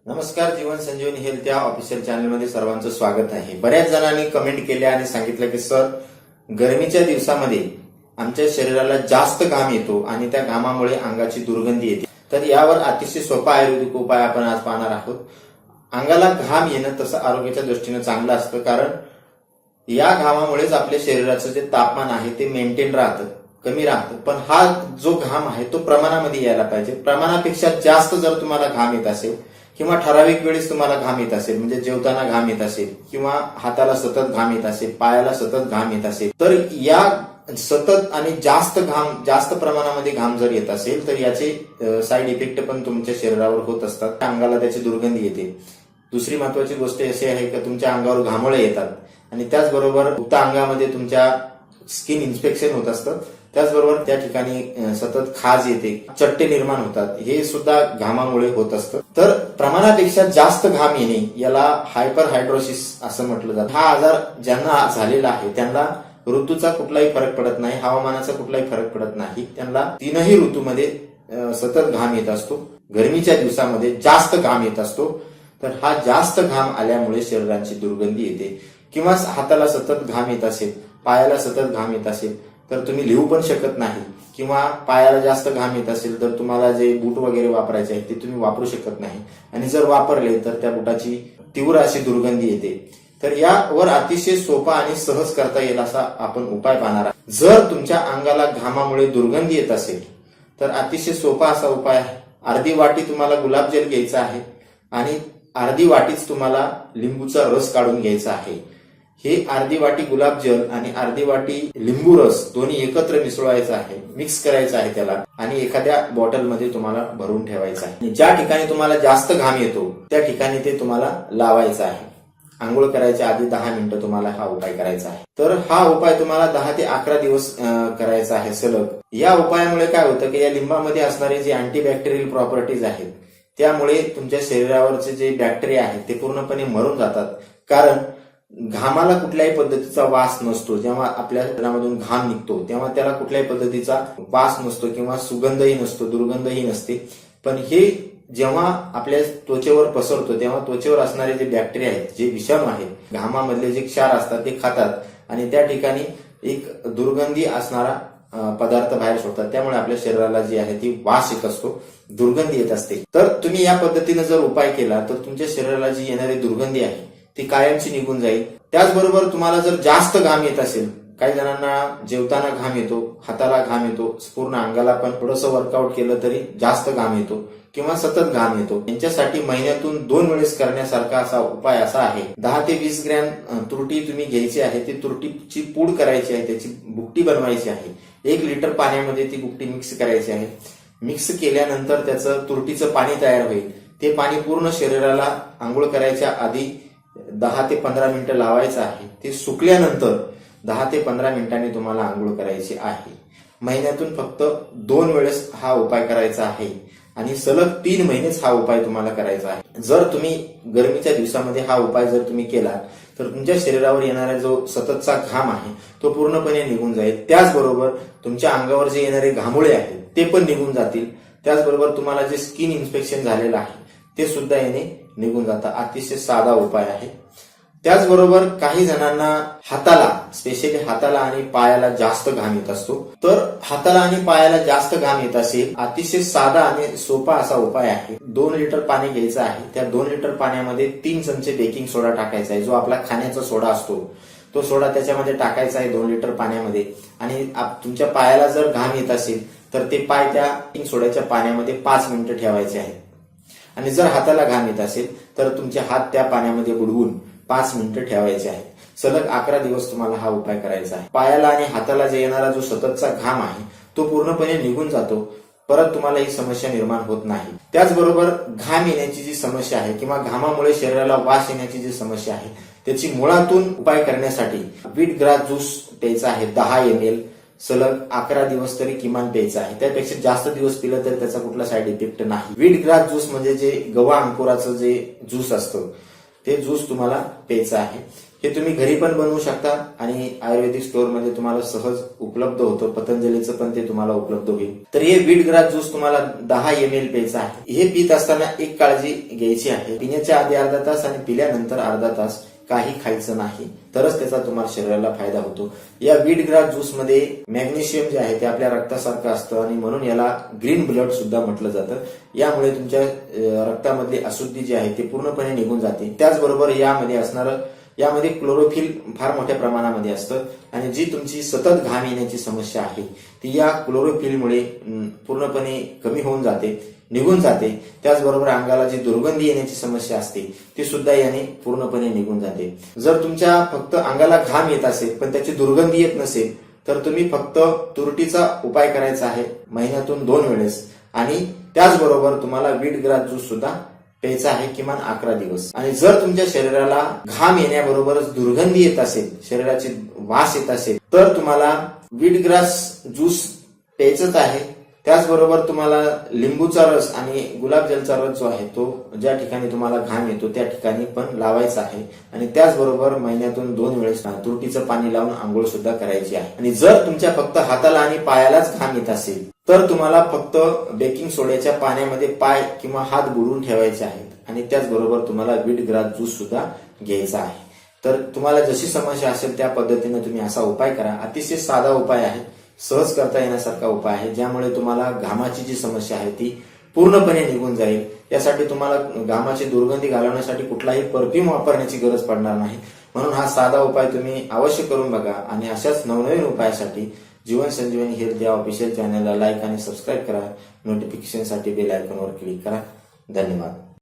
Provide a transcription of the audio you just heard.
नमस्कार, जीवन संजीवनी हेल्थ या ऑफिशियल चॅनलमध्ये सर्वांचं स्वागत आहे। बऱ्याच जणांनी कमेंट केल्या आणि सांगितलं की सर, गरमीच्या दिवसामध्ये आमच्या शरीराला जास्त घाम येतो आणि त्या घामामुळे अंगाची दुर्गंधी येते। तर यावर अतिशय सोपा आयुर्वेदिक उपाय आपण आज पाहणार आहोत। अंगाला घाम येणं तसं आरोग्याच्या दृष्टीने चांगलं असतं, कारण या घामामुळेच आपल्या शरीराचं जे तापमान आहे ते मेंटेन राहतं, कमी राहतं। पण हा जो घाम आहे तो प्रमाणामध्ये यायला पाहिजे। प्रमाणापेक्षा जास्त जर तुम्हाला घाम येत असेल किंवा ठराविक वेळेस तुम्हाला घाम येत असेल, म्हणजे जेवताना घाम येत असेल किंवा हाताला सतत घाम येत असेल, पायाला सतत घाम येत असेल, तर या सतत आणि जास्त प्रमाणामध्ये घाम जर येत असेल तर याचे साईड इफेक्ट पण तुमच्या शरीरावर होत असतात। अंगाला त्याची दुर्गंधी येते। दुसरी महत्वाची गोष्ट अशी आहे की तुमच्या अंगावर घामोळे येतात आणि त्याचबरोबर उक्ता अंगामध्ये तुमच्या स्किन इन्फेक्शन होत असतं। त्याचबरोबर त्या ठिकाणी सतत खाज येते, चट्टे निर्माण होतात, हे सुद्धा घामामुळे होत असतं। तर प्रमाणापेक्षा जास्त घाम येणे याला हायपर हायड्रोसिस असं म्हटलं जातं। हा आजार ज्यांना झालेला आहे त्यांना ऋतूचा कुठलाही फरक पडत नाही, हवामानाचा कुठलाही फरक पडत नाही, त्यांना तीनही ऋतूमध्ये सतत घाम येत असतो। गरमीच्या दिवसामध्ये जास्त घाम येत असतो। तर हा जास्त घाम आल्यामुळे शरीराची दुर्गंधी येते किंवा हाताला सतत घाम येत असेल, पायाला सतत घाम येत असेल तर तुम्ही लिहू पण शकत नाही, किंवा पायाला जास्त घाम येत असेल तर तुम्हाला जे बूट वगैरे वापरायचे आहेत ते तुम्ही वापरू शकत नाही, आणि जर वापरले तर त्या बुटाची तीव्र अशी दुर्गंधी येते। तर यावर अतिशय सोपा आणि सहज करता येईल असा आपण उपाय पाहणार आहोत। जर तुमच्या अंगाला घामामुळे दुर्गंधी येत असेल तर अतिशय सोपा असा उपाय आहे। अर्धी वाटी तुम्हाला गुलाबजल घ्यायचा आहे आणि अर्धी वाटीच तुम्हाला लिंबूचा रस काढून घ्यायचा आहे। हे अर्धी वाटी गुलाबजल आणि अर्धी वाटी लिंबू रस दोन्ही एकत्र मिसळवायचं आहे, मिक्स करायचं आहे त्याला, आणि एखाद्या बॉटलमध्ये तुम्हाला भरून ठेवायचं आहे। ज्या ठिकाणी तुम्हाला जास्त घाम येतो त्या ठिकाणी ते तुम्हाला लावायचं आहे। आंघोळ करायच्या आधी 10 मिनिटं तुम्हाला हा उपाय करायचा आहे। तर हा उपाय तुम्हाला 10 ते 11 दिवस करायचा आहे सलग। या उपायामुळे काय होतं की या लिंबामध्ये असणारे जे अँटीबॅक्टेरियल प्रॉपर्टीज आहेत त्यामुळे तुमच्या शरीरावरचे जे बॅक्टेरिया आहेत ते पूर्णपणे मरून जातात। कारण घामाला कुठल्याही पद्धतीचा वास नसतो। जेव्हा आपल्या शरीरामधून घाम निघतो तेव्हा त्याला कुठल्याही पद्धतीचा वास नसतो किंवा सुगंधही नसतो, दुर्गंधही नसते। पण हे जेव्हा आपल्या त्वचेवर पसरतो तेव्हा त्वचेवर असणारे जे बॅक्टेरिया आहेत, जे विषाणू आहेत, घामामधले जे क्षार असतात ते खातात आणि त्या ठिकाणी एक दुर्गंधी असणारा पदार्थ बाहेर सोडतात। त्यामुळे आपल्या शरीराला जी आहे ती वास येत असतो, दुर्गंधी येत असते। तर तुम्ही या पद्धतीने जर उपाय केला तर तुमच्या शरीराला जी येणारी दुर्गंधी आहे ती कायमची निघून जाईल। त्याचबरोबर तुम्हाला जर जास्त घाम येत असेल, काही जणांना जेवताना घाम येतो, हाताला घाम येतो, पूर्ण अंगाला पण थोडंसं वर्कआउट केलं तरी जास्त घाम येतो किंवा सतत घाम येतो, यांच्यासाठी महिन्यातून 2 वेळेस करण्यासारखा असा उपाय असा आहे। 10 ते 20 ग्रॅम तुरटी तुम्ही घ्यायची आहे, ती तुरटीची पूड करायची आहे, त्याची भुकटी बनवायची आहे। 1 लिटर पाण्यामध्ये ती भुकटी मिक्स करायची आहे। मिक्स केल्यानंतर त्याचं तुरटीचं पाणी तयार होईल। ते पाणी पूर्ण शरीराला आंघोळ करायच्या आधी 10 ते 15 मिनिटं लावायचं आहे। ते सुकल्यानंतर 10 ते 15 मिनिटांनी तुम्हाला आंघोळ करायची आहे। महिन्यातून फक्त 2 वेळेस हा उपाय करायचा आहे आणि सलग 3 महिनेच हा उपाय तुम्हाला करायचा आहे। जर तुम्ही गरमीच्या दिवसामध्ये हा उपाय जर तुम्ही केला तर तुमच्या शरीरावर येणारा जो सततचा घाम आहे तो पूर्णपणे निघून जाईल। त्याचबरोबर तुमच्या अंगावर जे येणारे घामोळे आहेत ते पण निघून जातील। त्याचबरोबर तुम्हाला जे स्किन इन्फेक्शन झालेलं आहे ते सुद्धा येणे निघून जातं। अतिशय साधा उपाय आहे। त्याचबरोबर काही जणांना हाताला, स्पेशली हाताला आणि पायाला जास्त घाम येत असतो। तर हाताला आणि पायाला जास्त घाम येत असेल, अतिशय साधा आणि सोपा असा उपाय आहे। 2 लिटर पाणी घ्यायचं आहे। त्या 2 लिटर पाण्यामध्ये 3 चमचे बेकिंग सोडा टाकायचा आहे, जो आपला खाण्याचा सोडा असतो तो सोडा त्याच्यामध्ये टाकायचा आहे 2 लिटर पाण्यामध्ये। आणि तुमच्या पायाला जर घाम येत असेल तर ते पाय त्या बेकिंग सोड्याच्या पाण्यामध्ये 5 मिनिटं ठेवायचे आहेत, आणि जर हाताला घाम येत असेल तर तुमचे हात त्या पाण्यामध्ये बुडवून 5 मिनिटं ठेवायचे आहेत। सलग 11 दिवस तुम्हाला हा उपाय करायचा आहे। पायाला आणि हाताला जे येणारा जो सततचा घाम आहे तो पूर्णपणे निघून जातो, परत तुम्हाला ही समस्या निर्माण होत नाही। त्याचबरोबर घाम येण्याची जी समस्या आहे किंवा घामामुळे शरीराला वास येण्याची जी समस्या आहे त्याची मुळातून उपाय करण्यासाठी व्हीट ग्रास ज्यूस प्यायचा आहे 10 ml, सलग 11 दिवस तरी किमान प्यायचा आहे। त्यापेक्षा जास्त दिवस पिलं तर त्याचा कुठला साईड इफेक्ट नाही। व्हीट ग्रास ज्यूस म्हणजे जे गव्हा अंकुराचं जे ज्यूस असतं ते ज्यूस तुम्हाला प्यायचं आहे. हे तुम्ही घरी पण बनवू शकता आणि आयुर्वेदिक स्टोअरमध्ये तुम्हाला सहज उपलब्ध होतं. पतंजलीचं पण ते तुम्हाला उपलब्ध होईल. तर हे बीट ग्रास ज्यूस तुम्हाला 10 ml प्यायचं आहे. हे पित असताना एक काळजी घ्यायची आहे, पिण्याच्या आधी अर्धा तास आणि पिल्यानंतर अर्धा तास काही खायचं नाही, तरच त्याचा तुम्हाला शरीराला फायदा होतो. या बीट ग्रास ज्यूस मध्ये मॅग्नेशियम जे आहे ते आपल्या रक्तासारखं असतं आणि म्हणून याला ग्रीन ब्लड सुद्धा म्हटलं जातं. यामुळे तुमच्या रक्तामधली अशुद्धी जी आहे ती पूर्णपणे निघून जाते. त्याचबरोबर यामध्ये क्लोरोफिल फार मोठ्या प्रमाणामध्ये असतं आणि जी तुमची सतत घाम येण्याची समस्या आहे ती या क्लोरोफिलमुळे पूर्णपणे कमी होऊन जाते, निघून जाते. त्याचबरोबर अंगाला जी दुर्गंधी येण्याची समस्या असते ती सुद्धा याने पूर्णपणे निघून जाते. जर तुमच्या फक्त अंगाला घाम येत असेल पण त्याची दुर्गंधी येत नसेल तर तुम्ही फक्त तुरटीचा उपाय करायचा आहे महिन्यातून 2 वेळेस आणि त्याचबरोबर तुम्हाला बीट ग्रास ज्यूस सुद्धा प्यायचा आहे किमान 11 दिवस. आणि जर तुमच्या शरीराला घाम येण्याबरोबरच दुर्गंधी येत असेल, शरीराची वास येत असेल तर तुम्हाला बीट ग्रास ज्यूस प्यायचंच आहे. त्याचबरोबर तुम्हाला लिंबूचा रस आणि गुलाबजलचा रस जो आहे तो ज्या ठिकाणी तुम्हाला घाम येतो त्या ठिकाणी पण लावायचा आहे आणि त्याचबरोबर महिन्यातून 2 वेळेस तुरटीचं पाणी लावून आंघोळ सुद्धा करायची आहे. आणि जर तुमच्या फक्त हाताला आणि पायालाच घाम येत असेल तर तुम्हाला फक्त बेकिंग सोड्याच्या पाण्यामध्ये पाय किंवा हात बुडवून ठेवायचे आहेत आणि त्याचबरोबर तुम्हाला बीट ग्रास ज्यूस सुद्धा घ्यायचा आहे. तर तुम्हाला जशी समस्या असेल त्या पद्धतीने तुम्ही असा उपाय करा. अतिशय साधा उपाय आहे, सहज करता येण्यासारखा उपाय आहे, ज्यामुळे तुम्हाला घामाची जी समस्या आहे ती पूर्णपणे निघून जाईल. यासाठी तुम्हाला घामाची दुर्गंधी घालवण्यासाठी कुठलाही परफ्यूम वापरण्याची गरज पडणार नाही. म्हणून हा साधा उपाय तुम्ही अवश्य करून बघा आणि अशाच नवनवीन उपायासाठी जीवन संजीवनी हेल्थ या ऑफिशियल चॅनलला लाईक आणि सबस्क्राईब करा. नोटिफिकेशनसाठी बेल आयकॉनवर क्लिक करा. धन्यवाद.